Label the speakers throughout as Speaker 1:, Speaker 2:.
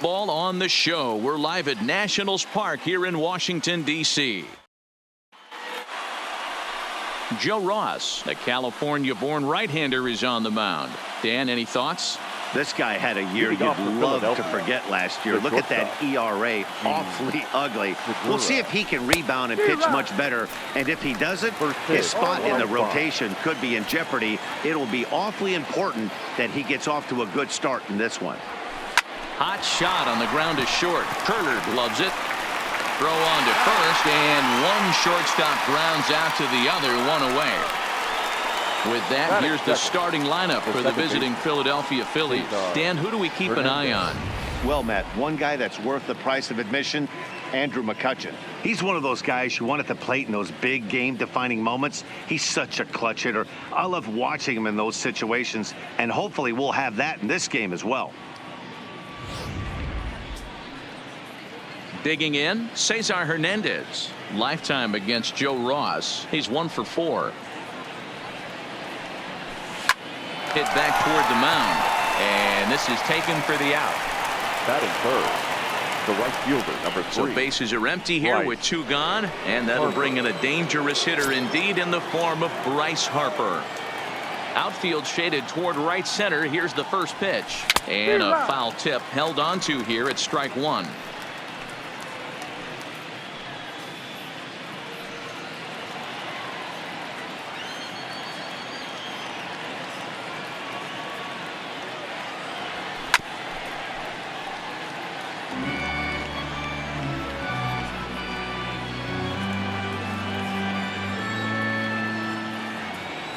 Speaker 1: Ball on the show. We're live at Nationals Park here in Washington, D.C. Joe Ross, a California-born right-hander, is on the mound. Dan, any thoughts?
Speaker 2: This guy had a year you'd love to forget last year. Look at that ERA, awfully ugly. We'll see if he can rebound and pitch much better. And if he doesn't, his spot in the rotation could be in jeopardy. It'll be awfully important that he gets off to a good start in this one.
Speaker 1: Hot shot on the ground is short. Turner gloves it. Throw on to first, and one shortstop grounds out to the other, one away. With that, here's the starting lineup for the visiting Philadelphia Phillies. Dan, who do we keep an eye on?
Speaker 2: Well, Matt, one guy that's worth the price of admission, Andrew McCutchen. He's one of those guys you want at the plate in those big game-defining moments. He's such a clutch hitter. I love watching him in those situations, and hopefully we'll have that in this game as well.
Speaker 1: Digging in, Cesar Hernandez. Lifetime against Joe Ross. He's 1 for 4. Hit back toward the mound, and this is taken for the out.
Speaker 3: Batting third, the right fielder, number 3.
Speaker 1: So bases are empty here with 2 gone, and that'll bring in a dangerous hitter indeed in the form of Bryce Harper. Outfield shaded toward right center. Here's the first pitch, and a foul tip held onto here at strike 1.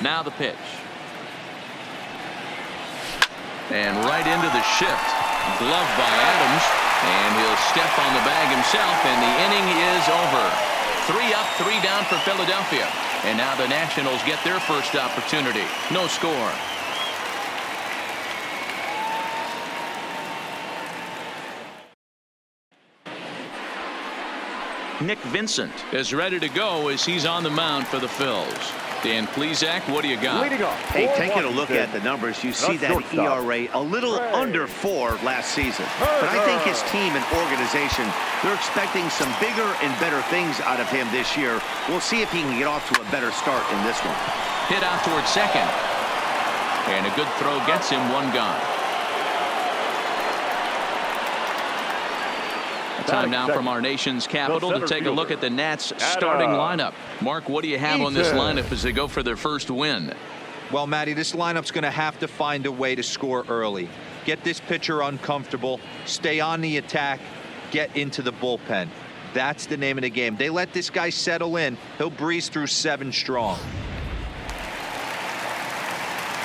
Speaker 1: Now the pitch. And right into the shift. Gloved by Adams. And he'll step on the bag himself, and the inning is over. 3 up, 3 down for Philadelphia. And now the Nationals get their first opportunity. No score. Nick Vincent is ready to go as he's on the mound for the Phils. Dan Plesac, what do you got?
Speaker 2: Hey, taking a look at the numbers, you see that ERA a little under 4 last season. But I think his team and organization, they're expecting some bigger and better things out of him this year. We'll see if he can get off to a better start in this one.
Speaker 1: Hit out towards second. And a good throw gets him 1 gone. Time now from our nation's capital to take a look at the Nats starting lineup. Mark, what do you have on this lineup as they go for their first win?
Speaker 4: Well, Matty, this lineup's going to have to find a way to score early. Get this pitcher uncomfortable, stay on the attack, get into the bullpen. That's the name of the game. They let this guy settle in, he'll breeze through 7 strong.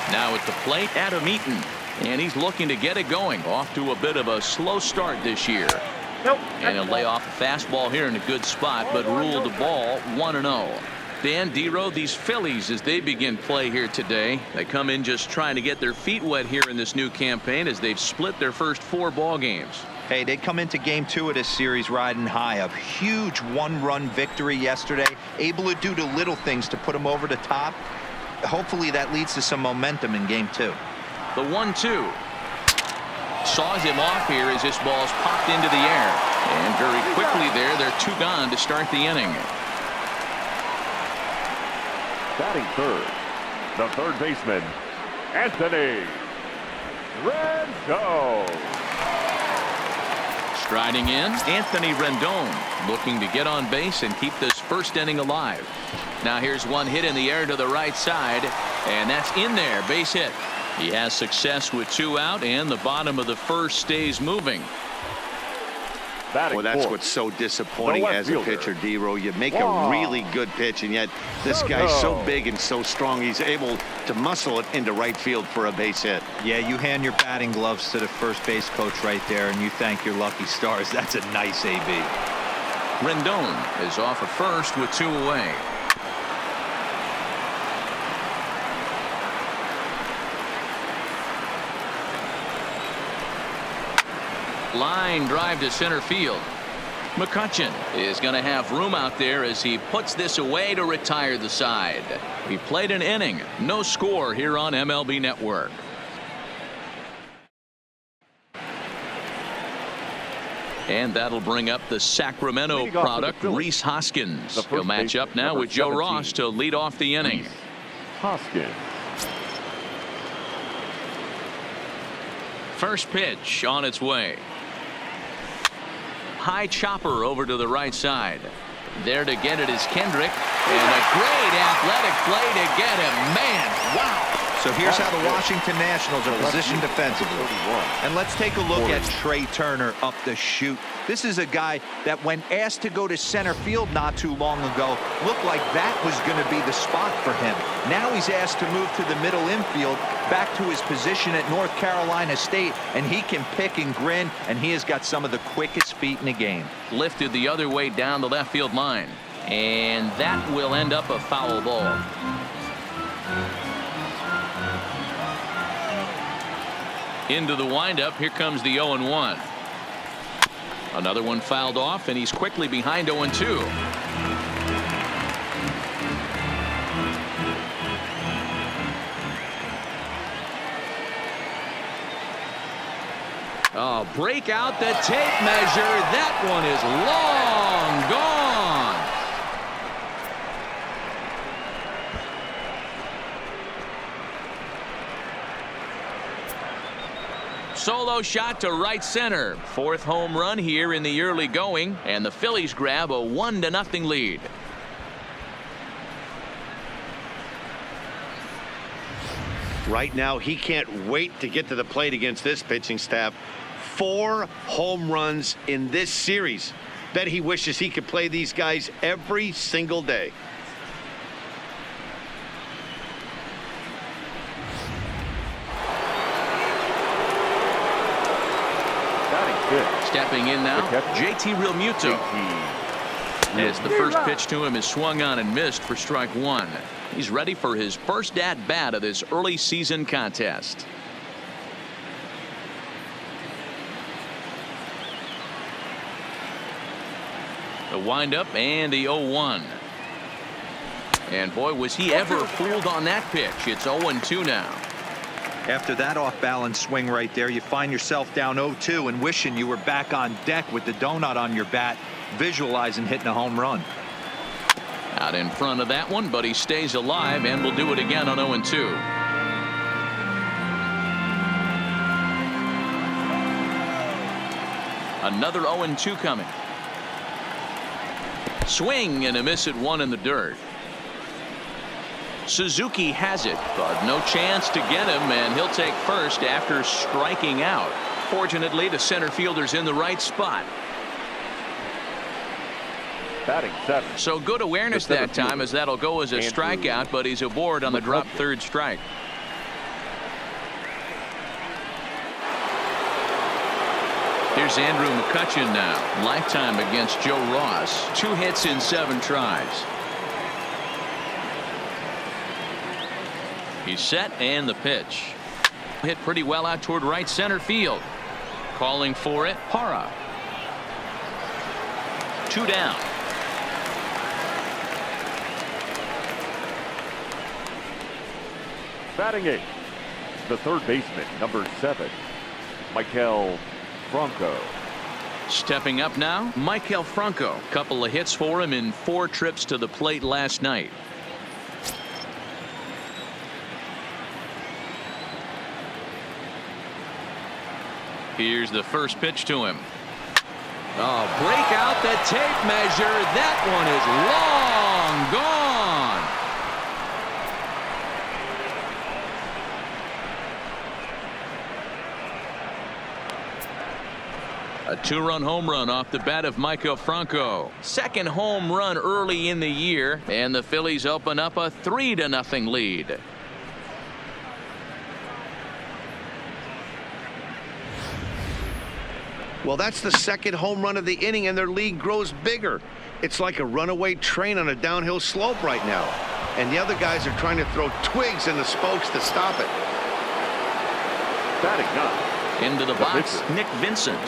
Speaker 1: Now at the plate, Adam Eaton, and he's looking to get it going. Off to a bit of a slow start this year. And he'll lay off a fastball here in a good spot, but ruled the ball 1-0. Dan, D-Row, these Phillies, as they begin play here today, they come in just trying to get their feet wet here in this new campaign as they've split their first 4 ball games.
Speaker 4: Hey, they come into game 2 of this series riding high. A huge 1-run victory yesterday, able to do the little things to put them over the top. Hopefully that leads to some momentum in game 2.
Speaker 1: The 1-2. Saws him off here as this ball's popped into the air. And very quickly they're 2 gone to start the inning.
Speaker 3: Batting third, the third baseman, Anthony Rendon.
Speaker 1: Striding in, Anthony Rendon, looking to get on base and keep this first inning alive. Now here's one hit in the air to the right side, and that's in there, base hit. He has success with 2 out, and the bottom of the first stays moving.
Speaker 2: Well, that's what's so disappointing as a pitcher, D-Row. You make a really good pitch, and yet this guy's so big and so strong, he's able to muscle it into right field for a base hit.
Speaker 4: Yeah, you hand your batting gloves to the first base coach right there, and you thank your lucky stars. That's a nice AB.
Speaker 1: Rendon is off at first with 2 away. Line drive to center field. McCutchen is going to have room out there as he puts this away to retire the side. He played an inning. No score here on MLB Network. And that'll bring up the Sacramento product, Rhys Hoskins. He'll match up now with Joe Ross to lead off the inning.
Speaker 3: Hoskins.
Speaker 1: First pitch on its way. High chopper over to the right side. There to get it is Kendrick. And a great athletic play to get him. Man, wow.
Speaker 4: So here's how the Washington Nationals are positioned defensively. And let's take a look at Trey Turner up the chute. This is a guy that when asked to go to center field not too long ago, looked like that was going to be the spot for him. Now he's asked to move to the middle infield, back to his position at North Carolina State, and he can pick and grin, and he has got some of the quickest feet in the game.
Speaker 1: Lifted the other way down the left field line. And that will end up a foul ball. Into the windup. Here comes the 0-1. Another one fouled off, and he's quickly behind 0-2. Oh, break out the tape measure. That one is long gone. Solo shot to right center. Fourth home run here in the early going, and the Phillies grab a 1-0 lead.
Speaker 2: Right now, he can't wait to get to the plate against this pitching staff. 4 home runs in this series. Bet he wishes he could play these guys every single day.
Speaker 1: Stepping in now, JT Realmuto. As the first pitch to him is swung on and missed for strike 1. He's ready for his first at-bat of this early season contest. The windup and the 0-1. And boy, was he ever fooled on that pitch. It's 0-2 now.
Speaker 4: After that off-balance swing right there, you find yourself down 0-2 and wishing you were back on deck with the donut on your bat, visualizing hitting a home run.
Speaker 1: Out in front of that one, but he stays alive and will do it again on 0-2. Another 0-2 coming. Swing and a miss at 1 in the dirt. Suzuki has it, but no chance to get him, and he'll take first after striking out. Fortunately, the center fielder's in the right spot.
Speaker 3: Batting 7.
Speaker 1: So good awareness that time, as that'll go as a strikeout, but he's aboard on the drop third strike. Here's Andrew McCutchen now. Lifetime against Joe Ross. 2 hits in 7 tries. He's set, and the pitch. Hit pretty well out toward right center field. Calling for it, Parra. 2 down.
Speaker 3: Batting 8. The third baseman, number 7, Maikel Franco.
Speaker 1: Stepping up now, Maikel Franco. Couple of hits for him in 4 trips to the plate last night. Here's the first pitch to him. Oh, break out the tape measure. That one is long gone. A 2-run home run off the bat of Maikel Franco. Second home run early in the year, and the Phillies open up a 3-0 lead.
Speaker 2: Well, that's the second home run of the inning, and their lead grows bigger. It's like a runaway train on a downhill slope right now. And the other guys are trying to throw twigs in the spokes to stop it.
Speaker 3: Batting 9.
Speaker 1: Into the box, Nick Vincent.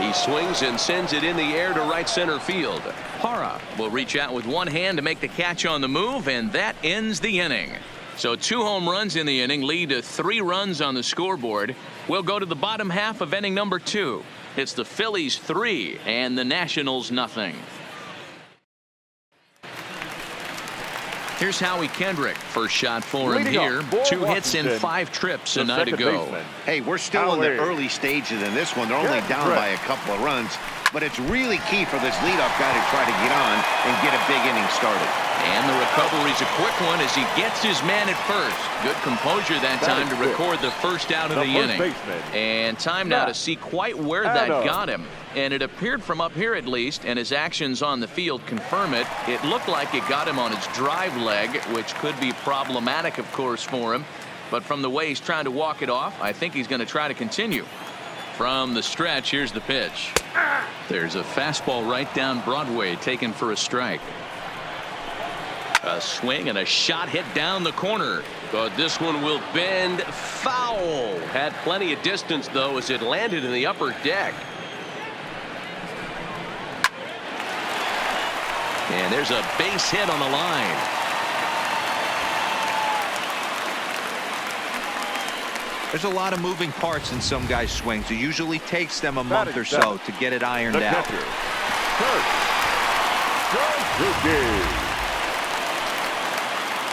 Speaker 1: He swings and sends it in the air to right center field. Parra will reach out with one hand to make the catch on the move, and that ends the inning. So 2 home runs in the inning lead to 3 runs on the scoreboard. We'll go to the bottom half of inning number 2. It's the Phillies 3 and the Nationals nothing. Here's Howie Kendrick. First shot for him here. 2 hits in 5 trips a night ago.
Speaker 2: Hey, we're still in the early stages in this one. They're only down by a couple of runs. But it's really key for this leadoff guy to try to get on and get a big inning started.
Speaker 1: And the recovery's a quick one as he gets his man at first. Good composure that time to record the first out of the inning. And time now to see quite where that got him. And it appeared from up here at least, and his actions on the field confirm it. It looked like it got him on his drive leg, which could be problematic, of course, for him. But from the way he's trying to walk it off, I think he's going to try to continue. From the stretch, here's the pitch. There's a fastball right down Broadway taken for a strike. A swing and a shot hit down the corner.
Speaker 5: But this one will bend foul. Had plenty of distance, though, as it landed in the upper deck.
Speaker 1: And there's a base hit on the line.
Speaker 4: There's a lot of moving parts in some guys' swings. It usually takes them a month or so to get it ironed out.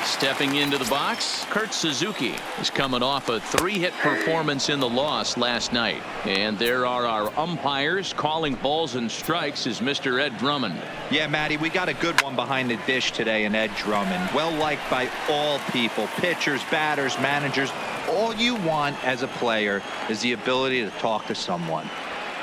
Speaker 1: Stepping into the box, Kurt Suzuki is coming off a 3-hit performance in the loss last night. And there are our umpires calling balls and strikes is Mr. Ed Drummond.
Speaker 4: Yeah, Matty, we got a good one behind the dish today in Ed Drummond. Well liked by all people, pitchers, batters, managers. All you want as a player is the ability to talk to someone.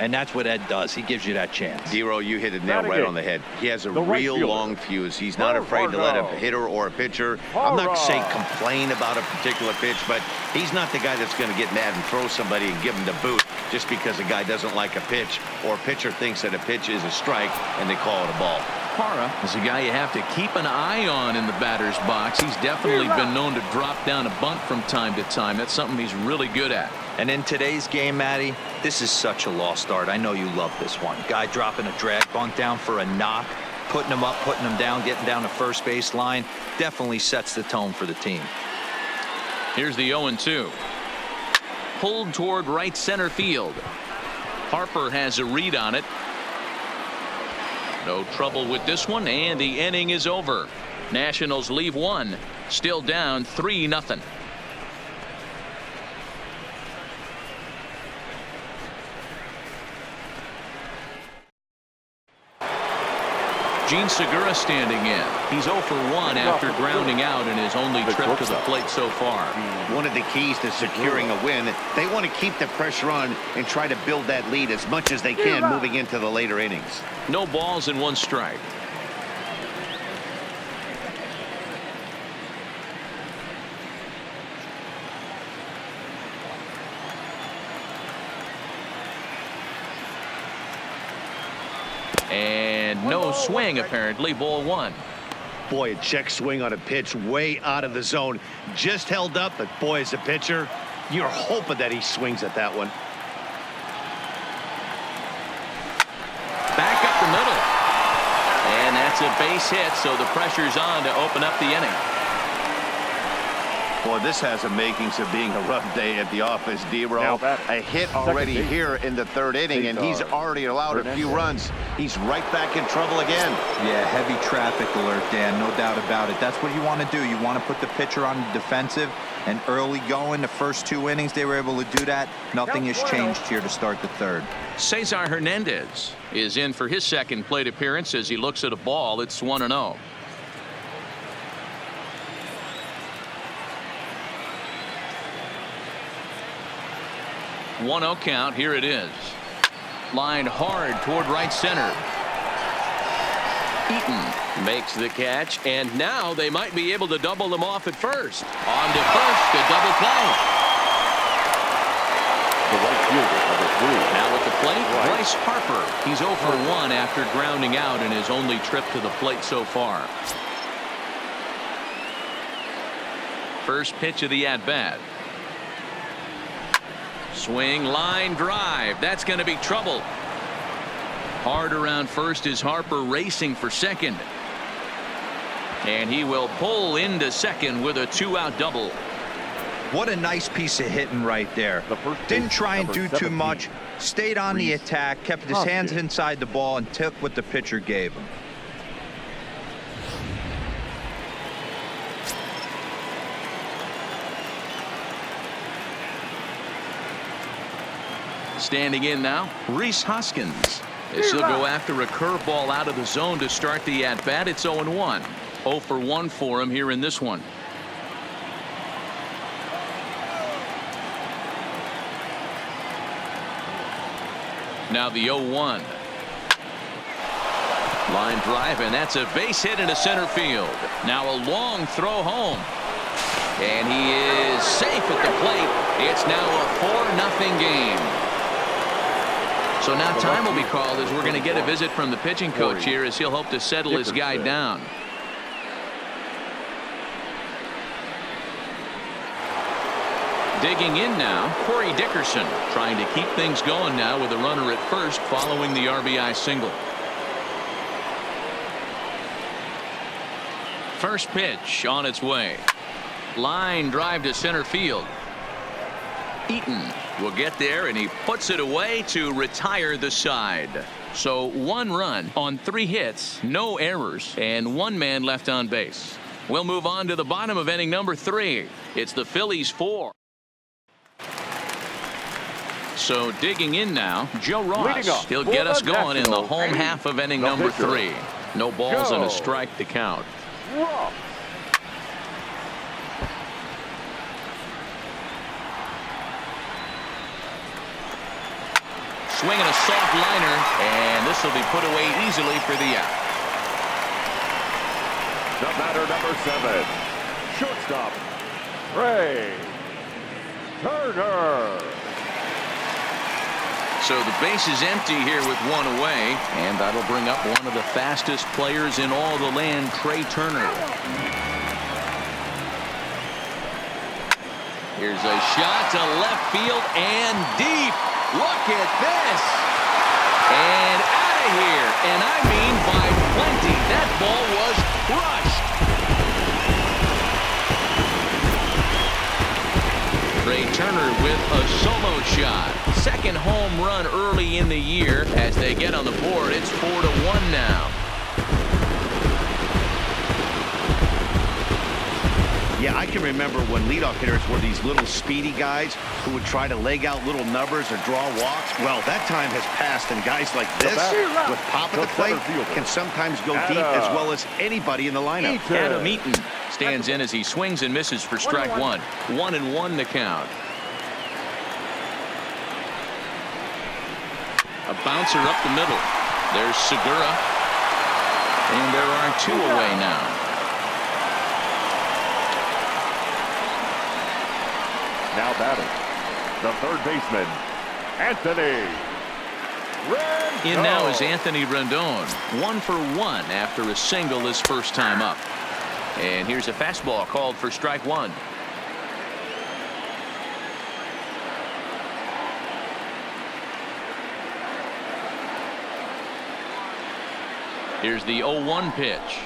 Speaker 4: And that's what Ed does. He gives you that chance.
Speaker 2: Dero, you hit it nail right on the head. He has a real long fuse. He's not afraid to let a hitter or a pitcher, I'm not saying complain about a particular pitch, but he's not the guy that's going to get mad and throw somebody and give him the boot just because a guy doesn't like a pitch or a pitcher thinks that a pitch is a strike and they call it a ball.
Speaker 1: Parra is a guy you have to keep an eye on in the batter's box. He's definitely been known to drop down a bunt from time to time. That's something he's really good at.
Speaker 4: And in today's game, Matty, this is such a lost art. I know you love this one. Guy dropping a drag bunt down for a knock, putting him up, putting him down, getting down the first base line. Definitely sets the tone for the team.
Speaker 1: Here's the 0-2. Pulled toward right center field. Harper has a read on it. No trouble with this one, and the inning is over. Nationals leave one, still down 3-0. Gene Segura standing in. He's 0 for 1 after grounding out in his only trip to the plate so far.
Speaker 2: One of the keys to securing a win, they want to keep the pressure on and try to build that lead as much as they can moving into the later innings.
Speaker 1: No balls and 1 strike. And no swing, apparently. Ball 1.
Speaker 2: Boy, a check swing on a pitch way out of the zone. Just held up, but boy, as a pitcher, you're hoping that he swings at that one.
Speaker 1: Back up the middle. And that's a base hit, so the pressure's on to open up the inning.
Speaker 2: Boy, this has the makings of being a rough day at the office, Dero. A hit already here in the 3rd inning, and he's already allowed a few runs. He's right back in trouble again.
Speaker 4: Yeah, heavy traffic alert, Dan, no doubt about it. That's what you want to do. You want to put the pitcher on the defensive, and early going, the first 2 innings, they were able to do that. Nothing has changed here to start the 3rd.
Speaker 1: Cesar Hernandez is in for his 2nd plate appearance as he looks at a ball. It's 1-0. One 0 count. Here it is. Lined hard toward right center. Eaton
Speaker 5: makes the catch, and now they might be able to double them off at first. On to first, a double play.
Speaker 3: The right fielder, number 3.
Speaker 1: Now at the plate, Bryce Harper. He's 0 for 1 after grounding out in his only trip to the plate so far. First pitch of the at-bat. Swing, line drive. That's going to be trouble. Hard around first is Harper racing for second. And he will pull into second with a 2-out double.
Speaker 4: What a nice piece of hitting right there. Didn't try and do too much. Stayed on the attack, kept his hands inside the ball, and took what the pitcher gave him.
Speaker 1: Standing in now, Rhys Hoskins. This will go after a curveball out of the zone to start the at-bat. It's 0-1. 0 for 1 for him here in this one. Now the 0-1. Line drive, and that's a base hit into center field. Now a long throw home. And he is safe at the plate. It's now a 4-0 game. So now time will be called as we're going to get a visit from the pitching coach here as he'll hope to settle his guy down. Digging in now, Corey Dickerson, trying to keep things going now with a runner at first following the RBI single. First pitch on its way. Line drive to center field. Eaton will get there, and he puts it away to retire the side. So 1 run on 3 hits, no errors, and 1 man left on base. We'll move on to the bottom of inning number 3. It's the Phillies 4. So digging in now, Joe Ross. He'll get us going in the home half of inning number 3. No balls and a strike to count. Swinging a soft liner, and this will be put away easily for the out.
Speaker 3: The batter, number 7, shortstop, Ray Turner.
Speaker 1: So the base is empty here with 1 away, and that'll bring up one of the fastest players in all the land, Trey Turner. Here's a shot to left field and deep. Look at this. And out of here. And I mean by plenty. That ball was crushed. Trey Turner with a solo shot. Second home run early in the year as they get on the board. It's 4-1 now.
Speaker 2: Yeah, I can remember when leadoff hitters were these little speedy guys who would try to leg out little numbers or draw walks. Well, that time has passed, and guys like this with pop at the plate can sometimes go deep as well as anybody in the lineup.
Speaker 1: Adam Eaton stands in as he swings and misses for strike 1. 1-1 to count. A bouncer up the middle. There's Segura. And there are 2 away now.
Speaker 3: Now batting, the third baseman, Anthony Rendon.
Speaker 1: In now is Anthony Rendon. 1 for 1 after a single his first time up. And here's a fastball called for strike 1. Here's the 0-1 pitch.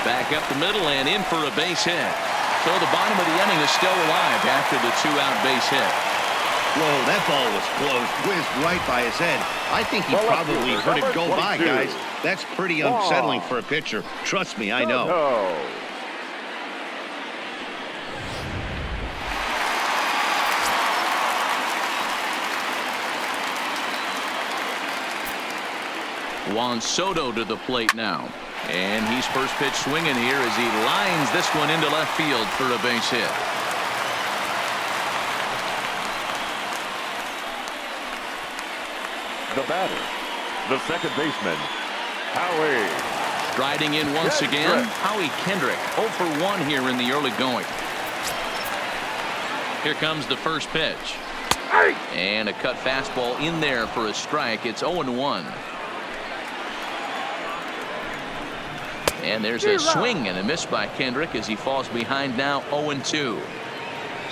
Speaker 1: Back up the middle and in for a base hit. So the bottom of the inning is still alive after the 2-out base hit.
Speaker 2: Whoa, that ball was close, whizzed right by his head. I think he probably heard it go by, guys. That's pretty unsettling for a pitcher. Trust me, I know.
Speaker 1: Juan Soto to the plate now. And he's first pitch swinging here as he lines this one into left field for a base hit.
Speaker 3: The batter, the second baseman, Howie.
Speaker 1: Striding in once again, Howie Kendrick. 0 for 1 here in the early going. Here comes the first pitch. And a cut fastball in there for a strike. It's 0-1. And there's a swing and a miss by Kendrick as he falls behind now 0-2.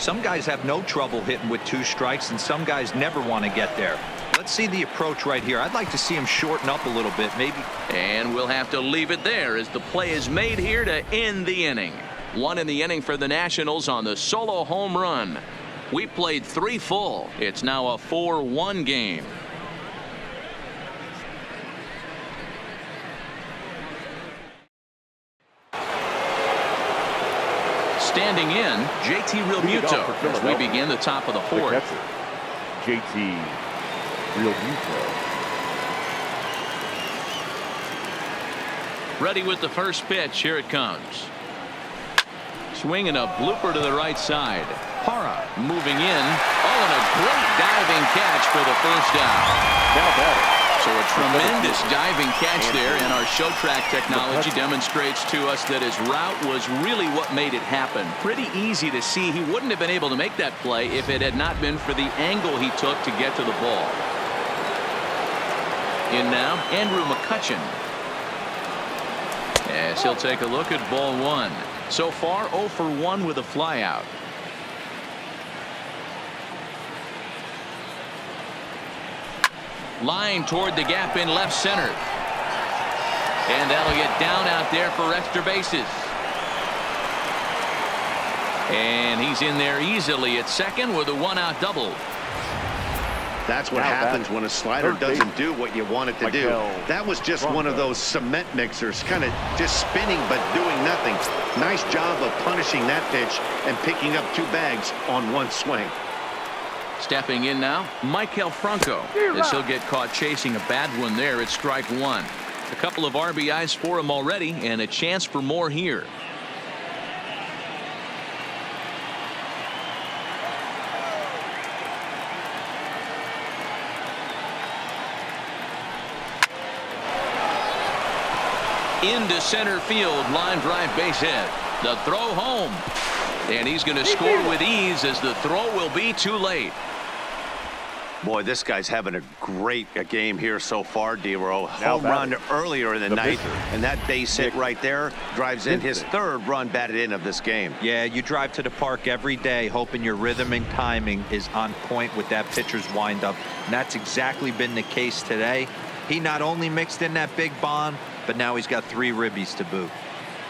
Speaker 4: Some guys have no trouble hitting with 2 strikes, and some guys never want to get there. Let's see the approach right here. I'd like to see him shorten up a little bit, maybe.
Speaker 1: And we'll have to leave it there as the play is made here to end the inning. 1 in the inning for the Nationals on the solo home run. We played 3 full. It's now a 4-1 game. Standing in, JT Realmuto as we begin the top of the 4th.
Speaker 3: JT Realmuto.
Speaker 1: Ready with the first pitch. Here it comes. Swinging a blooper to the right side. Parra moving in. Oh, and a great diving catch for the first down.
Speaker 3: Now batting.
Speaker 1: So a tremendous diving catch there, and our show track technology demonstrates to us that his route was really what made it happen. Pretty easy to see he wouldn't have been able to make that play if it had not been for the angle he took to get to the ball. In now, Andrew McCutchen. As he'll take a look at ball 1. So far 0 for 1 with a flyout. Line toward the gap in left center. And that'll get down out there for extra bases. And he's in there easily at second with a 1-out double.
Speaker 2: That's what happens when a slider doesn't do what you want it to do. That was just one of those cement mixers, kind of just spinning but doing nothing. Nice job of punishing that pitch and picking up 2 bags on 1 swing.
Speaker 1: Stepping in now, Maikel Franco, as he'll get caught chasing a bad one there at strike 1. A couple of RBIs for him already, and a chance for more here. Into center field, line drive base hit. The throw home. And he's going to score with ease as the throw will be too late.
Speaker 2: Boy, this guy's having a great game here so far, D-Row. Home run earlier in the night, and that base hit right there drives in his 3rd run batted in of this game.
Speaker 4: Yeah, you drive to the park every day hoping your rhythm and timing is on point with that pitcher's windup, and that's exactly been the case today. He not only mixed in that big bomb, but now he's got 3 ribbies to boot.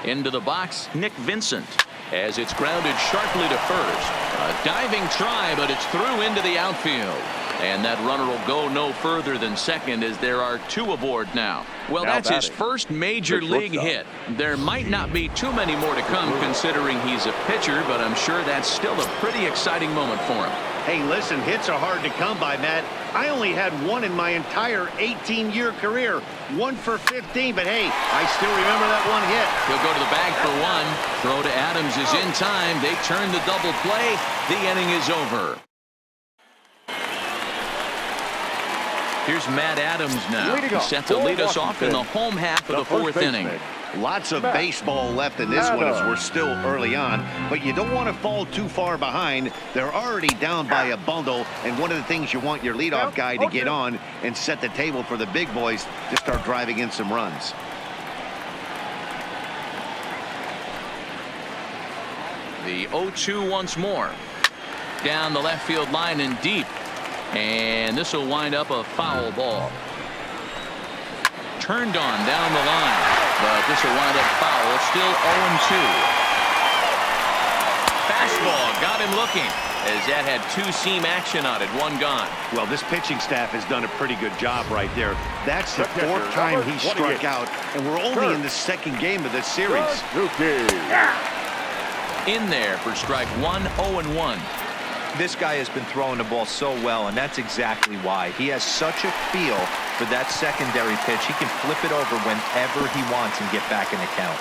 Speaker 1: Into the box, Nick Vincent, as it's grounded sharply to first. A diving try, but it's through into the outfield. And that runner will go no further than second as there are 2 aboard now. Well, that's his first major league hit. There might not be too many more to come considering he's a pitcher, but I'm sure that's still a pretty exciting moment for him.
Speaker 2: Hey, listen, hits are hard to come by, Matt. I only had 1 in my entire 18-year career. 1 for 15, but hey, I still remember that 1 hit.
Speaker 1: He'll go to the bag for 1. Throw to Adams is in time. They turn the double play. The inning is over. Here's Matt Adams now. He's set to lead us off in the home half of the 4th inning.
Speaker 2: Lots of baseball left in this one as we're still early on, but you don't want to fall too far behind. They're already down by a bundle, and one of the things you want your leadoff guy to get on and set the table for the big boys to start driving in some runs.
Speaker 1: The 0-2 once more. Down the left field line and deep. And this will wind up a foul ball. Turned on down the line, but this will wind up foul. Still 0-2. Fastball got him looking as that had 2-seam action on it. 1 gone.
Speaker 2: Well, this pitching staff has done a pretty good job right there. That's the 4th time he struck out, and we're only in the 2nd game of this series.
Speaker 1: In there for strike 1, 0-1.
Speaker 4: This guy has been throwing the ball so well, and that's exactly why. He has such a feel for that secondary pitch. He can flip it over whenever he wants and get back in the count.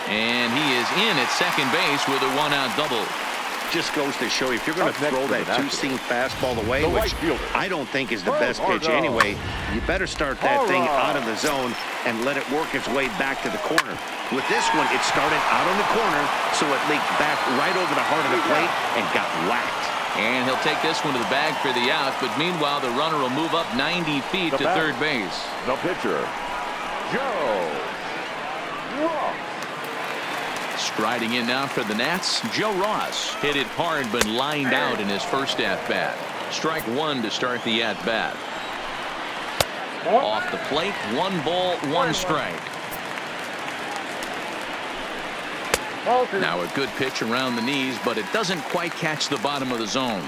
Speaker 1: And he is in at second base with a 1-out double.
Speaker 2: Just goes to show you, if you're going to throw that 2-seam fastball away, which I don't think is the best pitch anyway, you better start that thing out of the zone and let it work its way back to the corner. With this one, it started out on the corner, so it leaked back right over the heart of the plate and got whacked.
Speaker 1: And he'll take this one to the bag for the out, but meanwhile the runner will move up 90 feet to third base.
Speaker 3: The pitcher, Joe Ross.
Speaker 1: Riding in now for the Nats, Joe Ross. Hit it hard but lined out in his first at-bat. Strike one to start the at-bat. Off the plate, 1 ball, 1 strike. Now a good pitch around the knees, but it doesn't quite catch the bottom of the zone.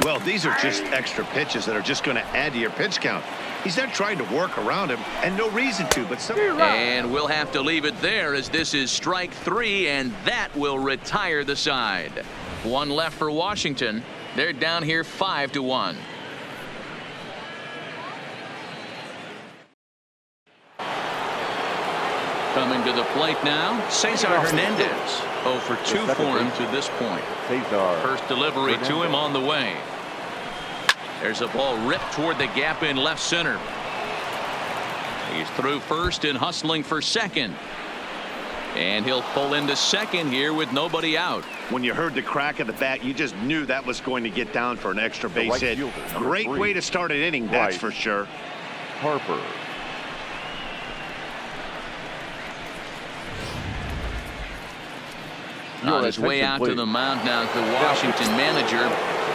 Speaker 2: Well, these are just extra pitches that are just going to add to your pitch count. He's not trying to work around him, and no reason to, but some...
Speaker 1: And we'll have to leave it there as this is strike 3, and that will retire the side. 1 left for Washington. They're down here 5-1. Coming to the plate now, Cesar Hernandez. 0 for 2 for him to this point. First delivery to him on the way. There's a ball ripped toward the gap in left center. He's through first and hustling for second. And he'll pull into second here with nobody out.
Speaker 2: When you heard the crack of the bat, you just knew that was going to get down for an extra base hit. Great way to start an inning, that's for sure.
Speaker 3: Harper.
Speaker 1: On his way out to the mound now, the Washington manager.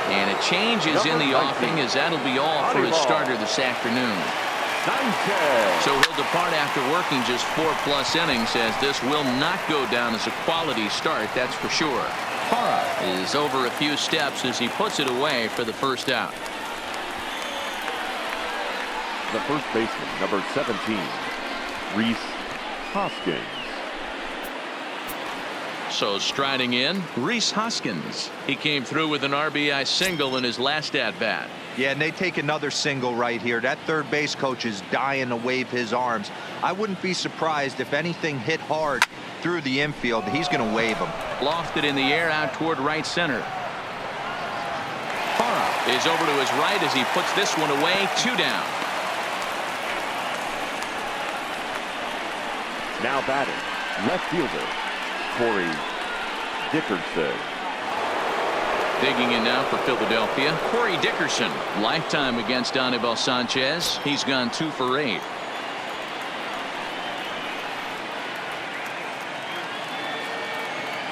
Speaker 1: And a change is in the offing, as that'll be all for his starter this afternoon. So he'll depart after working just 4+ innings, as this will not go down as a quality start, that's for sure. Parra is over a few steps as he puts it away for the first out.
Speaker 3: The first baseman, number 17, Rhys Hoskins.
Speaker 1: So striding in, Rhys Hoskins. He came through with an RBI single in his last at-bat.
Speaker 4: Yeah, and they take another single right here. That third base coach is dying to wave his arms. I wouldn't be surprised if anything hit hard through the infield. He's going to wave them.
Speaker 1: Lofted in the air out toward right center. Parra is over to his right as he puts this one away. 2 down.
Speaker 3: Now batting, left fielder, Corey Dickerson.
Speaker 1: Digging in now for Philadelphia, Corey Dickerson. Lifetime against Anibal Sanchez. He's gone 2 for 8.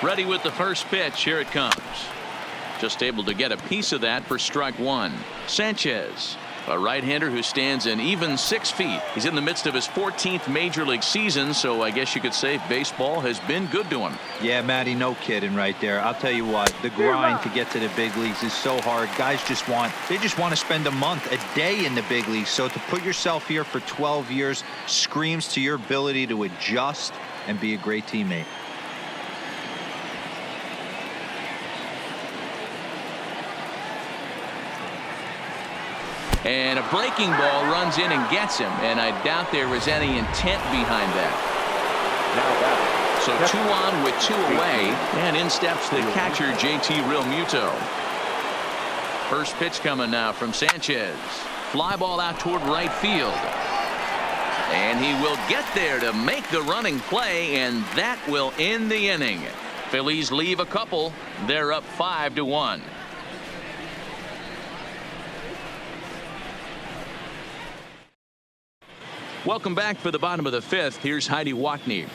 Speaker 1: Ready with the first pitch. Here it comes. Just able to get a piece of that for strike 1. Sanchez, a right-hander who stands an even 6 feet. He's in the midst of his 14th major league season, so I guess you could say baseball has been good to him.
Speaker 4: Yeah, Matty, no kidding right there. I'll tell you what, the grind to get to the big leagues is so hard. Guys just want to spend a month, a day in the big leagues. So to put yourself here for 12 years screams to your ability to adjust and be a great teammate.
Speaker 1: And a breaking ball runs in and gets him, and I doubt there was any intent behind that. So 2 on with 2 away, and in steps the catcher, JT Realmuto. First pitch coming now from Sanchez. Fly ball out toward right field. And he will get there to make the running play, and that will end the inning. Phillies leave a couple. They're up 5-1. Welcome back for the bottom of the 5th. Here's Heidi Watney.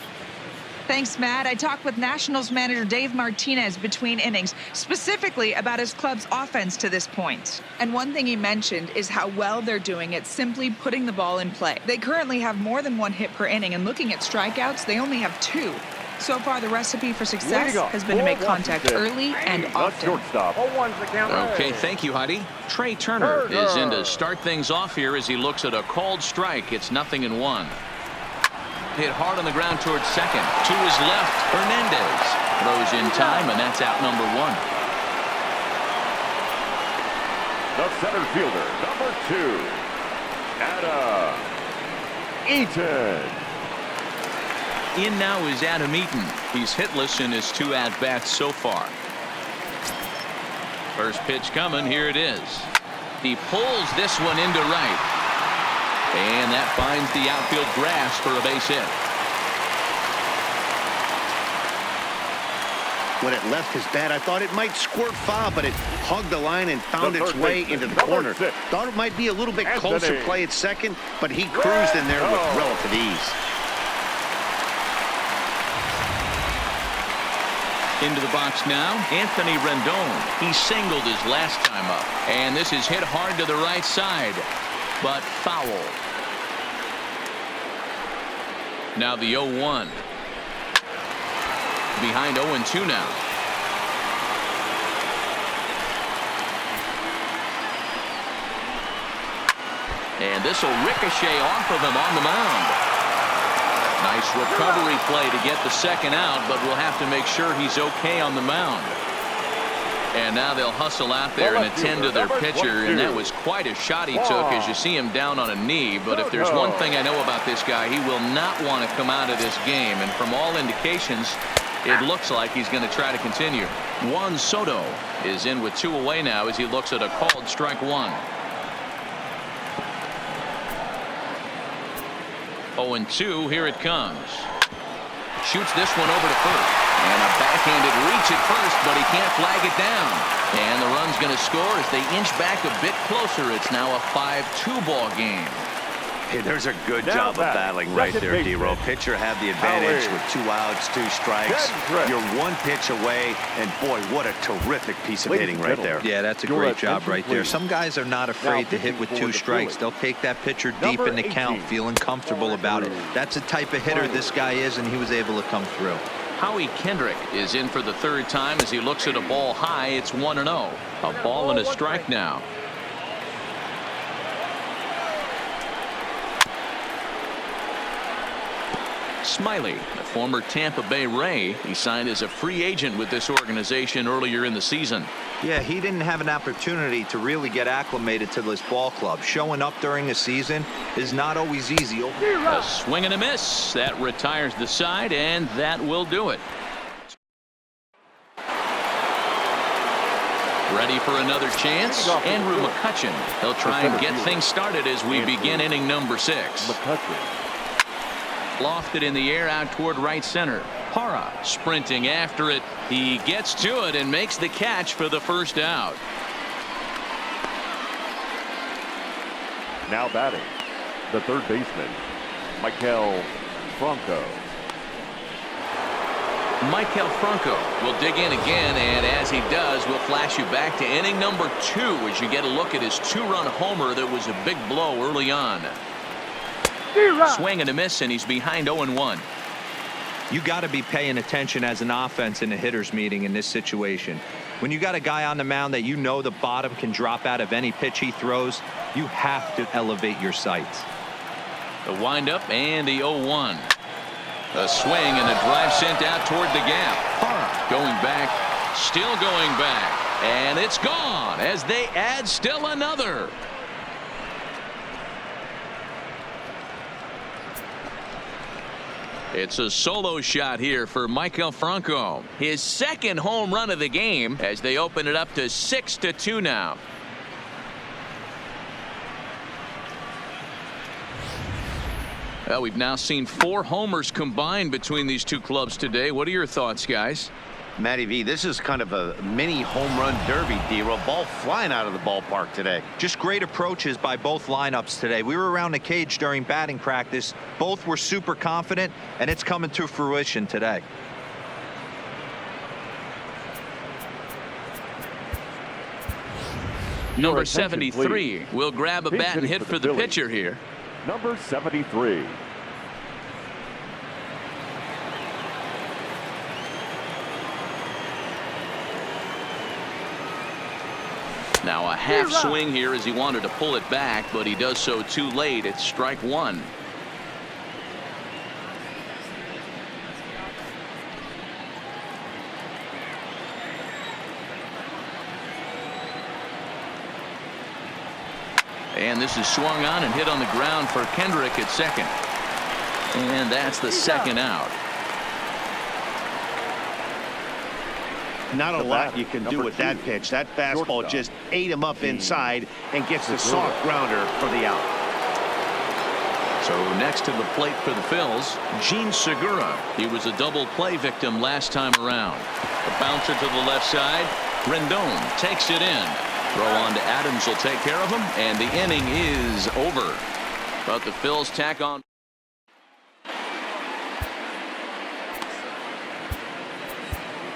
Speaker 6: Thanks, Matt. I talked with Nationals manager Dave Martinez between innings, specifically about his club's offense to this point. And one thing he mentioned is how well they're doing at simply putting the ball in play. They currently have more than 1 hit per inning, and looking at strikeouts, they only have 2. So far, the recipe for success has been to make contact early and often.
Speaker 1: Okay, thank you, Heidi. Trey Turner is in to start things off here as he looks at a called strike. It's 0-1. Hit hard on the ground towards second. To his left, Hernandez throws in time, and that's out number 1.
Speaker 3: The center fielder, number 2, Adam Eaton.
Speaker 1: In now is Adam Eaton. He's hitless in his 2 at-bats so far. First pitch coming. Here it is. He pulls this one into right. And that finds the outfield grass for a base hit.
Speaker 2: When it left his bat, I thought it might squirt foul, but it hugged the line and found its way into the corner. Thought it might be a little bit closer play at second, but he cruised in there with relative ease.
Speaker 1: Into the box now, Anthony Rendon. He singled his last time up. And this is hit hard to the right side, but foul. Now the 0-1. Behind 0-2 now. And this will ricochet off of him on the mound. Nice recovery play to get the second out, but we'll have to make sure he's okay on the mound. And now they'll hustle out there and attend to their pitcher, and that was quite a shot he took as you see him down on a knee. But if there's one thing I know about this guy, he will not want to come out of this game. And from all indications, it looks like he's going to try to continue. Juan Soto is in with 2 away now as he looks at a called strike 1. 0-2, here it comes. Shoots this one over to first. And a backhanded reach at first, but he can't flag it down. And the run's going to score as they inch back a bit closer. It's now a 5-2 ball game.
Speaker 2: Hey, there's a good job of battling right there, D-Roll. Pitcher had the advantage with 2 outs, 2 strikes. You're 1 pitch away, and boy, what a terrific piece of hitting right there.
Speaker 4: Yeah, that's a great job right there. Some guys are not afraid to hit with 2 strikes. They'll take that pitcher deep in the count, feeling comfortable about it. That's the type of hitter this guy is, and he was able to come through.
Speaker 1: Howie Kendrick is in for the 3rd time as he looks at a ball high. It's 1-0. A ball and a strike now. Smiley, a former Tampa Bay Ray. He signed as a free agent with this organization earlier in the season.
Speaker 4: Yeah, he didn't have an opportunity to really get acclimated to this ball club. Showing up during the season is not always easy.
Speaker 1: A swing and a miss. That retires the side, and that will do it. Ready for another chance? Andrew McCutchen. He'll try and get things started as we begin inning number 6. Lofted in the air out toward right center. Parra sprinting after it. He gets to it and makes the catch for the first out.
Speaker 3: Now batting, the 3rd baseman, Maikel Franco.
Speaker 1: Maikel Franco will dig in again, and as he does, we'll flash you back to inning number 2 as you get a look at his 2-run homer that was a big blow early on. Swing and a miss, and he's behind 0-1.
Speaker 4: You got to be paying attention as an offense in a hitter's meeting in this situation. When you got a guy on the mound that you know the bottom can drop out of any pitch he throws, you have to elevate your sights.
Speaker 1: The windup and the 0-1. A swing and a drive sent out toward the gap. Parra going back, still going back, and it's gone as they add still another. It's a solo shot here for Maikel Franco. His 2nd home run of the game as they open it up to 6-2 now. Well, we've now seen 4 homers combined between these 2 clubs today. What are your thoughts, guys?
Speaker 2: Matty V, this is kind of a mini home run derby, D-Roll. Ball flying out of the ballpark today.
Speaker 4: Just great approaches by both lineups today. We were around the cage during batting practice. Both were super confident, and it's coming to fruition today.
Speaker 1: Number 73 will grab a bat and hit for the pitcher here.
Speaker 3: Number 73.
Speaker 1: Now a half swing here as he wanted to pull it back, but he does so too late. It's strike 1. And this is swung on and hit on the ground for Kendrick at 2nd. And that's the 2nd out.
Speaker 2: Not a lot you can do with that pitch. That fastball just ate him up inside and gets the soft grounder for the out.
Speaker 1: So next to the plate for the Phils, Gene Segura. He was a double play victim last time around. The bouncer to the left side. Rendon takes it in. Throw on to Adams will take care of him, and the inning is over. But the Phils tack on.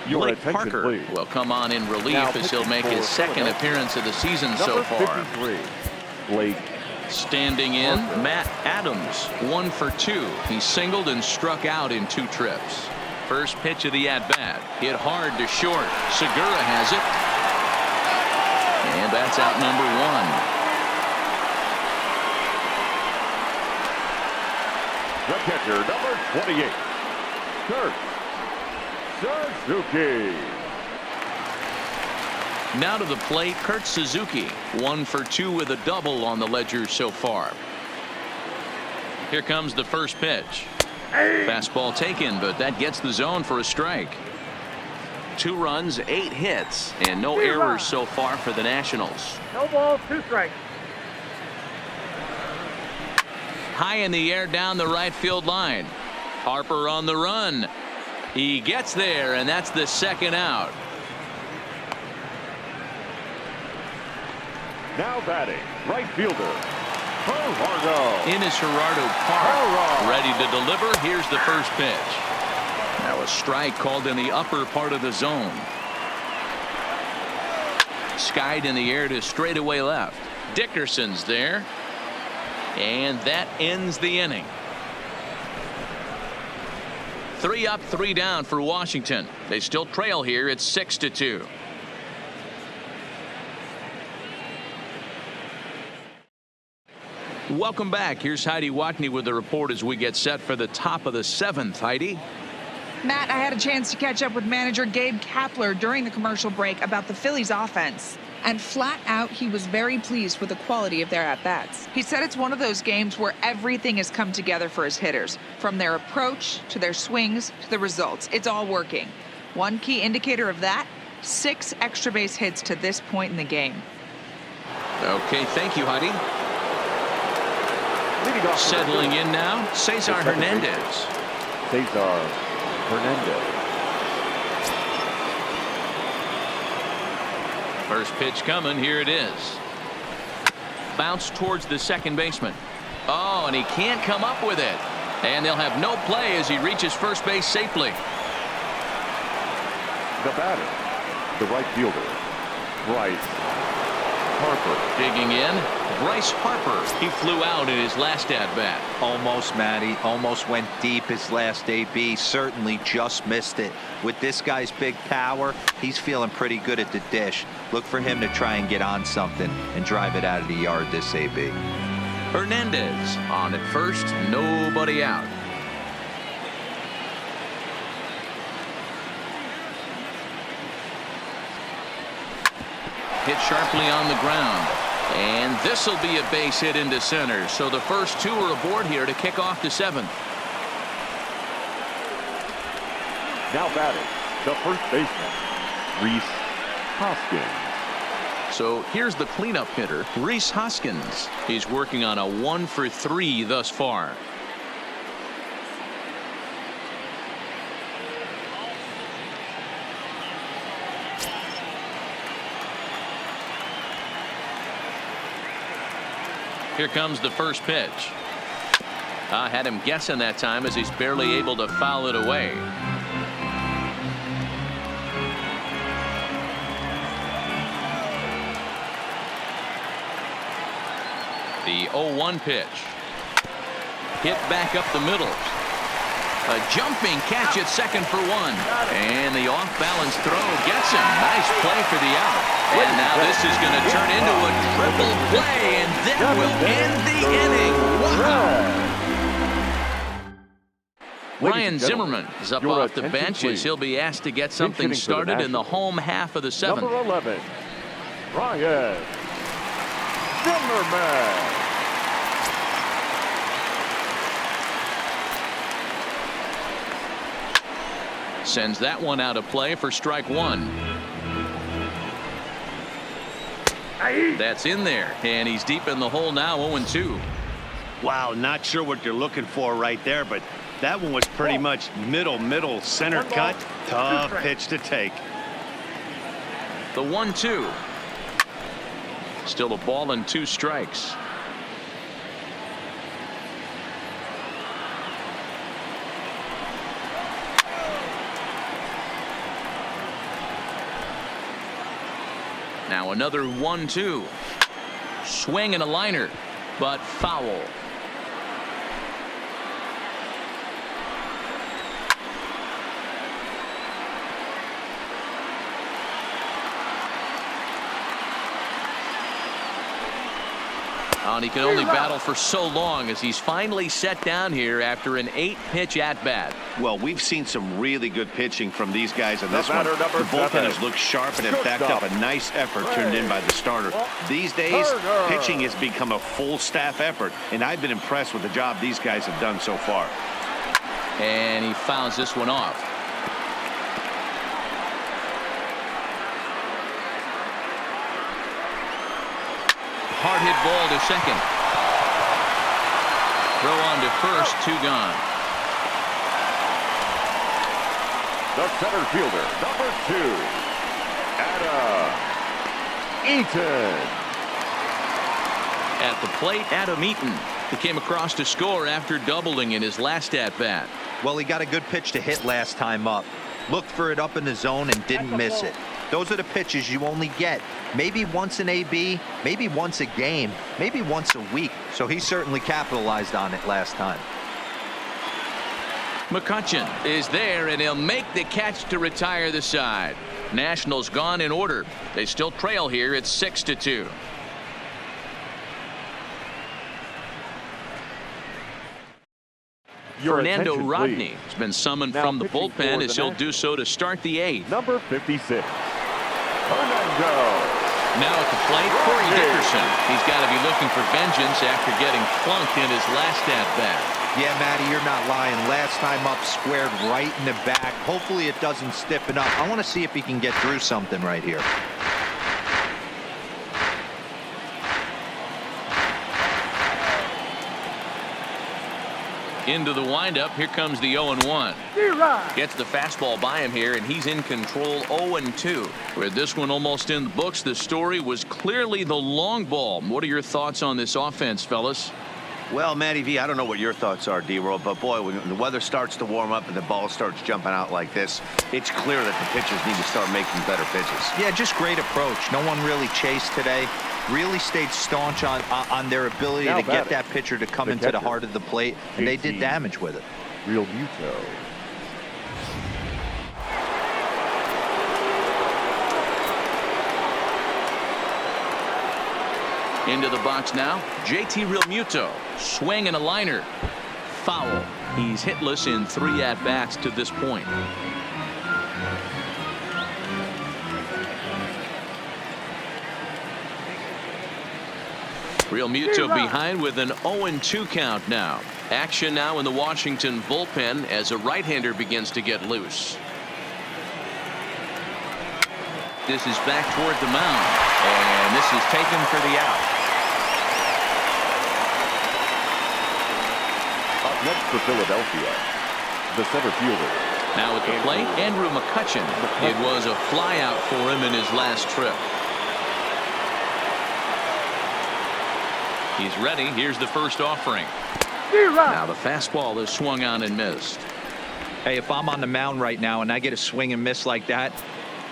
Speaker 3: Your
Speaker 1: Blake
Speaker 3: attention,
Speaker 1: Parker
Speaker 3: please.
Speaker 1: will come on in relief
Speaker 3: Now
Speaker 1: as he'll
Speaker 3: pitching
Speaker 1: make
Speaker 3: for
Speaker 1: his second
Speaker 3: Philadelphia.
Speaker 1: appearance of the season so
Speaker 3: Number
Speaker 1: far.
Speaker 3: 53, Blake.
Speaker 1: Standing in,
Speaker 3: Parker.
Speaker 1: Matt Adams, 1 for 2. He singled and struck out in 2 trips. First pitch of the at-bat. Hit hard to short. Segura has it. And that's out number 1.
Speaker 3: The catcher, number 28, Kurt Suzuki.
Speaker 1: Now to the plate, Kurt Suzuki. 1 for 2 with a double on the ledger so far. Here comes the first pitch. Fastball taken, but that gets the zone for a strike. 2 runs, 8 hits, and no errors so far for the Nationals.
Speaker 7: No balls, 2 strikes.
Speaker 1: High in the air down the right field line. Harper on the run. He gets there, and that's the second out.
Speaker 3: Now batting, right fielder, Gerardo.
Speaker 1: In is Gerardo Park. Ready to deliver. Here's the first pitch. Now a strike called in the upper part of the zone. Skied in the air to straightaway left. Dickerson's there. And that ends the inning. 3 up, 3 down for Washington. They still trail here. It's 6-2. Welcome back. Here's Heidi Watney with the report as we get set for the top of the 7th. Heidi.
Speaker 6: Matt, I had a chance to catch up with manager Gabe Kapler during the commercial break about the Phillies offense. And flat out, he was very pleased with the quality of their at-bats. He said it's one of those games where everything has come together for his hitters. From their approach, to their swings, to the results. It's all working. One key indicator of that, 6 extra base hits to this point in the game.
Speaker 1: Okay, thank you, Heidi.
Speaker 3: Leading off
Speaker 1: Settling in now, Cesar Hernandez.
Speaker 3: Cesar Hernandez.
Speaker 1: First pitch coming. Here it is. Bounce towards the second baseman. Oh, and he can't come up with it. And they'll have no play as he reaches first base safely.
Speaker 3: The batter, the right fielder, Bryce Harper.
Speaker 1: Digging in, Bryce Harper. He flew out in his last at-bat.
Speaker 4: Almost, Matty. Almost went deep his last AB. Certainly just missed it. With this guy's big power, he's feeling pretty good at the dish. Look for him to try and get on something and drive it out of the yard this AB.
Speaker 1: Hernandez on at first. Nobody out. Hit sharply on the ground. And this will be a base hit into center. So the first 2 are aboard here to kick off the 7th.
Speaker 3: Now batting, the first baseman, Rhys Hoskins.
Speaker 1: So here's the cleanup hitter, Rhys Hoskins. He's working on a 1 for 3 thus far. Here comes the first pitch. I had him guessing that time as he's barely able to foul it away. The 0-1 pitch. Hit back up the middle. A jumping catch at second for 1. And the off-balance throw gets him. Nice play for the out. And now this is going to turn into a triple play, and that will end the inning. Wow. Ryan Zimmerman is up off the bench as he'll be asked to get something started in the home half of the 7th.
Speaker 3: Number 11, Ryan Zimmerman.
Speaker 1: Sends that one out of play for strike 1. That's in there, and he's deep in the hole now, 0-2.
Speaker 2: Wow, not sure what you're looking for right there, but that one was pretty much middle center cut. Tough pitch to take.
Speaker 1: The 1-2. Still a ball and 2 strikes. Now another 1-2. Swing and a liner, but foul. And he can only battle for so long as he's finally set down here after an 8-pitch at-bat.
Speaker 2: Well, we've seen some really good pitching from these guys in this one.
Speaker 3: batter, number
Speaker 2: The bullpen
Speaker 3: 7.
Speaker 2: has looked sharp and, in fact, up a nice effort turned in by the starter. These days, pitching has become a full staff effort, and I've been impressed with the job these guys have done so far.
Speaker 1: And he fouls this one off. Hard hit ball to second. Throw on to first, 2 gone.
Speaker 3: The center fielder, number 2, Adam Eaton.
Speaker 1: At the plate, Adam Eaton. He came across to score after doubling in his last at-bat.
Speaker 4: Well, he got a good pitch to hit last time up. Looked for it up in the zone and didn't miss it. Those are the pitches you only get maybe once an AB, maybe once a game, maybe once a week. So he certainly capitalized on it last time.
Speaker 1: McCutchen is there, and he'll make the catch to retire the side. Nationals gone in order. They still trail here at 6-2. Fernando
Speaker 3: attention,
Speaker 1: Rodney
Speaker 3: please.
Speaker 1: has been summoned
Speaker 3: Now
Speaker 1: from the
Speaker 3: pitching
Speaker 1: bullpen
Speaker 3: for
Speaker 1: as
Speaker 3: the
Speaker 1: he'll do so to start the 8th.
Speaker 3: Number 56, Fernando.
Speaker 1: Now at the plate, Corey Dickerson. He's got to be looking for vengeance after getting flunked in his last at-bat.
Speaker 4: Yeah, Matty, you're not lying. Last time up, squared right in the back. Hopefully it doesn't stiffen up. I want to see if he can get through something right here.
Speaker 1: Into the windup. Here comes the 0-1. Gets the fastball by him here, and he's in control 0-2. With this one almost in the books, the story was clearly the long ball. What are your thoughts on this offense, fellas?
Speaker 2: Well, Matty V, I don't know what your thoughts are, D-Roll, but boy, when the weather starts to warm up and the ball starts jumping out like this, it's clear that the pitchers need to start making better pitches.
Speaker 4: Yeah, just great approach. No one really chased today. Really stayed staunch on their ability to get that pitcher to come into the heart of the plate, and they did damage with it.
Speaker 3: Real Muto.
Speaker 1: Into the box now, JT Realmuto. Swing and a liner. Foul. He's hitless in 3 at-bats to this point. Realmuto behind with an 0-2 count now. Action now in the Washington bullpen as a right-hander begins to get loose. This is back toward the mound, and this is taken for the out.
Speaker 3: Up next for Philadelphia, the center fielder.
Speaker 1: Now at the plate, Andrew McCutchen. It was a flyout for him in his last trip. He's ready. Here's the first offering. Now the fastball is swung on and missed.
Speaker 4: Hey, if I'm on the mound right now and I get a swing and miss like that,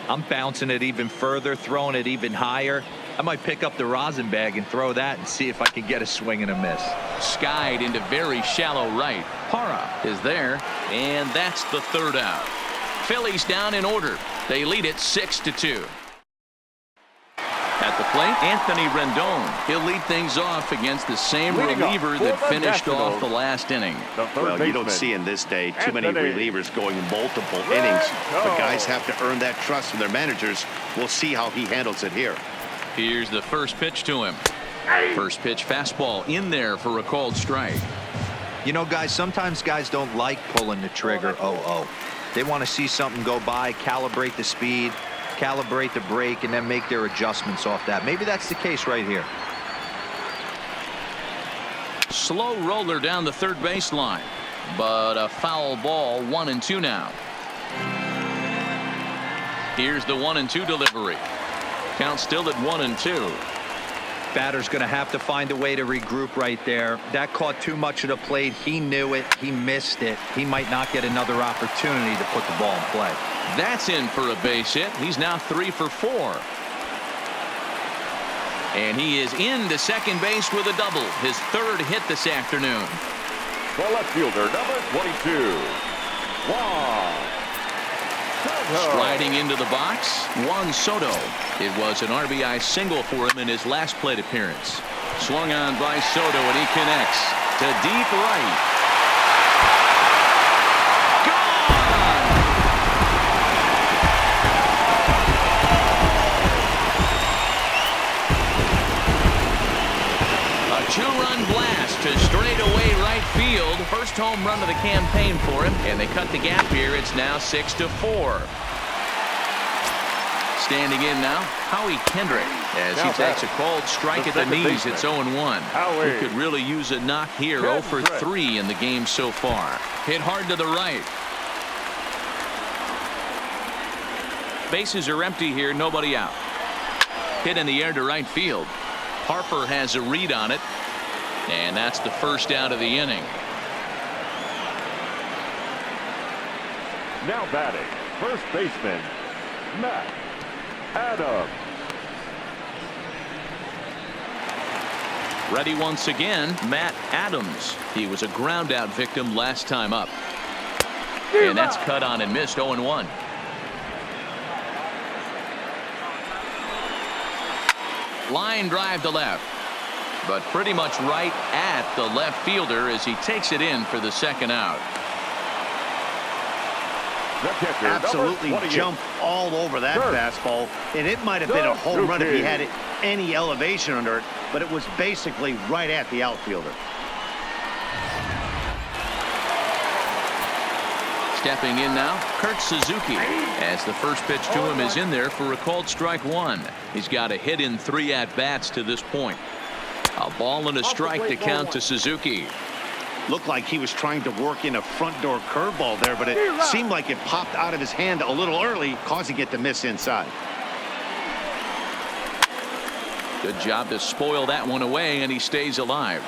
Speaker 4: I'm bouncing it even further, throwing it even higher. I might pick up the rosin bag and throw that and see if I can get a swing and a miss.
Speaker 1: Skied into very shallow right. Parra is there, and that's the 3rd out. Phillies down in order. They lead it 6-2. At the plate, Anthony Rendon. He'll lead things off against the same reliever that finished off the last inning.
Speaker 2: Well, you don't see in this day too many relievers going multiple innings, but guys have to earn that trust from their managers. We'll see how he handles it here.
Speaker 1: Here's the first pitch to him. First pitch fastball in there for a called strike.
Speaker 4: You know, guys, sometimes guys don't like pulling the trigger 0-0. They want to see something go by, calibrate the speed, calibrate the brake, and then make their adjustments off that. Maybe that's the case right here.
Speaker 1: Slow roller down the 3rd baseline, but a foul ball. 1-2 now. Here's the 1-2 delivery. Count still at 1-2.
Speaker 4: Batter's going to have to find a way to regroup right there. That caught too much of the plate. He knew it. He missed it. He might not get another opportunity to put the ball in play.
Speaker 1: That's in for a base hit. He's now 3 for 4. And he is into second base with a double, his third hit this afternoon.
Speaker 3: The left fielder, number 22, Juan Soto.
Speaker 1: Striding into the box, Juan Soto. It was an RBI single for him in his last plate appearance. Swung on by Soto, and he connects to deep right. Two-run blast to straightaway right field. First home run of the campaign for him, and they cut the gap here. It's now 6-4. Standing in now, Howie Kendrick as he takes a cold strike at the knees. It's 0-1. He could really use a knock here. 0 for 3 in the game so far. Hit hard to the right. Bases are empty here. Nobody out. Hit in the air to right field. Harper has a read on it. And that's the first out of the inning.
Speaker 3: Now batting, first baseman, Matt Adams.
Speaker 1: Ready once again, Matt Adams. He was a ground out victim last time up. And that's cut on and missed. 0-1. Line drive to left. But pretty much right at the left fielder as he takes it in for the second out.
Speaker 2: Absolutely jumped all over that fastball, and it might have been a home run if he had any elevation under it, but it was basically right at the outfielder.
Speaker 1: Stepping in now, Kurt Suzuki, as the first pitch to him is in there for a called strike one. He's got a hit in 3 at-bats to this point. A ball and a strike to count to Suzuki.
Speaker 2: Looked like he was trying to work in a front door curveball there, but it seemed like it popped out of his hand a little early, causing it to miss inside.
Speaker 1: Good job to spoil that one away, and he stays alive.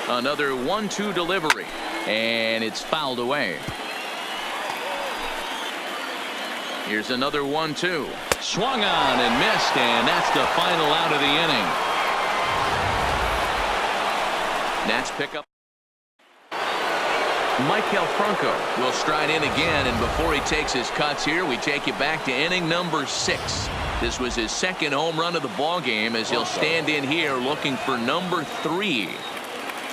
Speaker 1: Another 1-2 delivery, and it's fouled away. Here's another 1-2. Swung on and missed, and that's the final out of the inning. Nats pick up. Michael Franco will stride in again, and before he takes his cuts here, we take you back to inning number 6. This was his second home run of the ball game as he'll stand in here looking for number 3.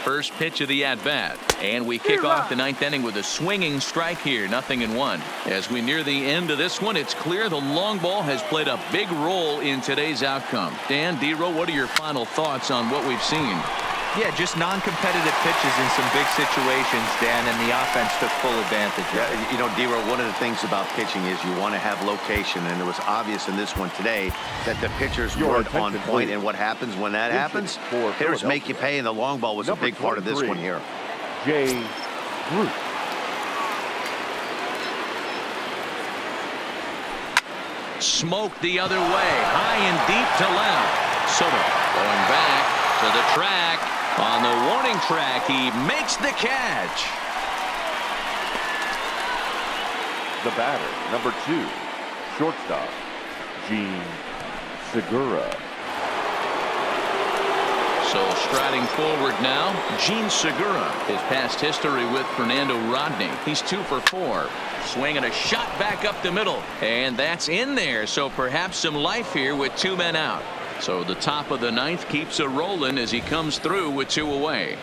Speaker 1: First pitch of the at-bat, and we kick off the 9th inning with a swinging strike here, 0-1. As we near the end of this one, it's clear the long ball has played a big role in today's outcome. Dan, D-Row, what are your final thoughts on what we've seen?
Speaker 4: Yeah, just non-competitive pitches in some big situations, Dan, and the offense took full advantage.
Speaker 2: Yeah, you know, D-Row, one of the things about pitching is you want to have location, and it was obvious in this one today that the pitchers weren't on point, and what happens when that happens? Hitters make you pay, and the long ball was a big part of this one here.
Speaker 3: Jay Root.
Speaker 1: Smoked the other way, high and deep to left. Soto going back to the track. On the warning track, he makes the catch.
Speaker 3: The batter, number 2, shortstop, Gene Segura.
Speaker 1: So striding forward now, Gene Segura. His past history with Fernando Rodney. He's 2 for 4. Swinging a shot back up the middle. And that's in there. So perhaps some life here with 2 men out. So the top of the 9th keeps a rolling as he comes through with 2 away.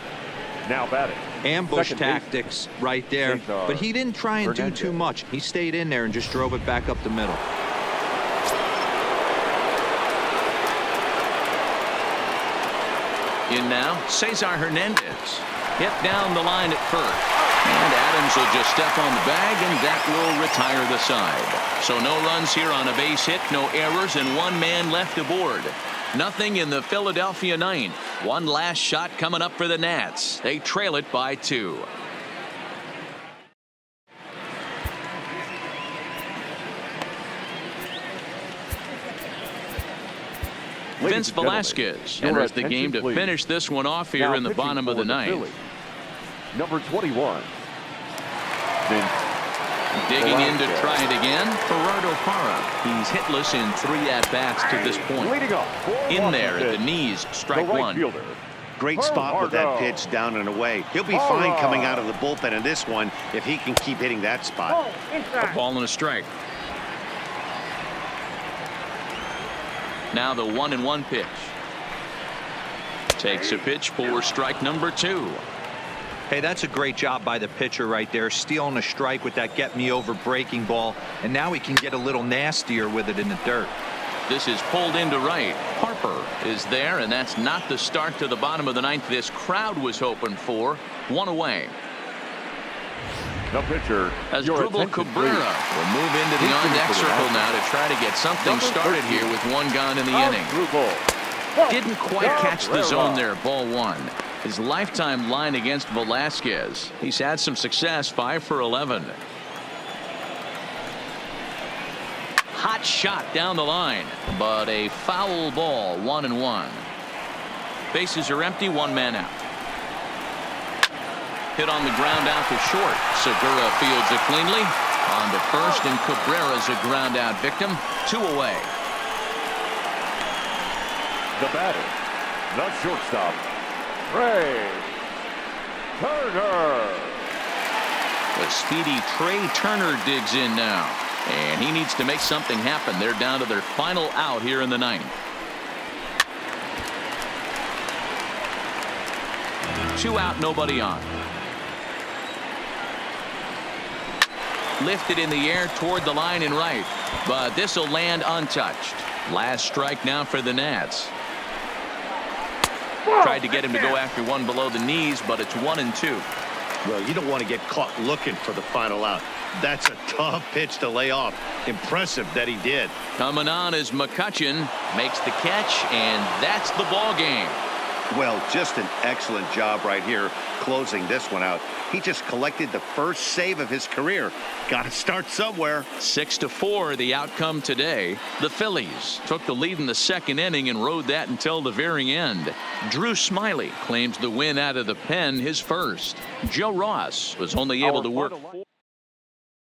Speaker 3: Now batting.
Speaker 4: Ambush tactics right there. But he didn't try and do too much. He stayed in there and just drove it back up the middle.
Speaker 1: In now, Cesar Hernandez. Hit down the line at first. And Adams will just step on the bag, and that will retire the side. So no runs here on a base hit, no errors, and 1 man left aboard. Nothing in the Philadelphia 9th. One last shot coming up for the Nats. They trail it by 2. Vince Velasquez enters the game to finish this one off here in the bottom of the 9th.
Speaker 3: Number 21, Vince
Speaker 1: Digging in to try it again, Gerardo Parra. He's hitless in 3 at-bats to this point.
Speaker 3: Leading off,
Speaker 1: In there at the knees,
Speaker 3: the
Speaker 1: strike
Speaker 3: right
Speaker 1: 1.
Speaker 3: fielder.
Speaker 2: Great spot with that pitch down and away. He'll be fine coming out of the bullpen in this one if he can keep hitting that spot.
Speaker 1: A ball and a strike. Now the 1-1 pitch. Takes a pitch for strike number 2.
Speaker 4: Hey, that's a great job by the pitcher right there, stealing a strike with that get-me-over breaking ball, and now he can get a little nastier with it in the dirt.
Speaker 1: This is pulled into right. Harper is there, and that's not the start to the bottom of the 9th this crowd was hoping for. 1 away.
Speaker 3: The pitcher,
Speaker 1: As
Speaker 3: your
Speaker 1: Drupal
Speaker 3: attention,
Speaker 1: Cabrera
Speaker 3: please.
Speaker 1: will move into the on-deck circle now to try to get something started here with 1 gone in the inning.
Speaker 3: Drupal.
Speaker 1: Didn't quite catch the zone there. Ball 1. His lifetime line against Velasquez. He's had some success. 5 for 11. Hot shot down the line, but a foul ball. 1-1. Bases are empty. 1 man out. Hit on the ground out to short. Segura fields it cleanly. On to first, and Cabrera's a ground out victim. 2 away.
Speaker 3: The batter, the shortstop, Trey Turner.
Speaker 1: The speedy Trey Turner digs in now, and he needs to make something happen. They're down to their final out here in the 9th. 2 out, nobody on. Lifted in the air toward the line in right, but this will land untouched. Last strike now for the Nats. Tried to get him to go after one below the knees, but it's 1-2.
Speaker 2: Well, you don't want to get caught looking for the final out. That's a tough pitch to lay off. Impressive that he did.
Speaker 1: Coming on is McCutchen, makes the catch, and that's the ball game.
Speaker 2: Well, just an excellent job right here closing this one out. He just collected the first save of his career. Got to start somewhere.
Speaker 1: 6-4 the outcome today. The Phillies took the lead in the 2nd inning and rode that until the very end. Drew Smyly claims the win out of the pen, his first. Joe Ross was only able to work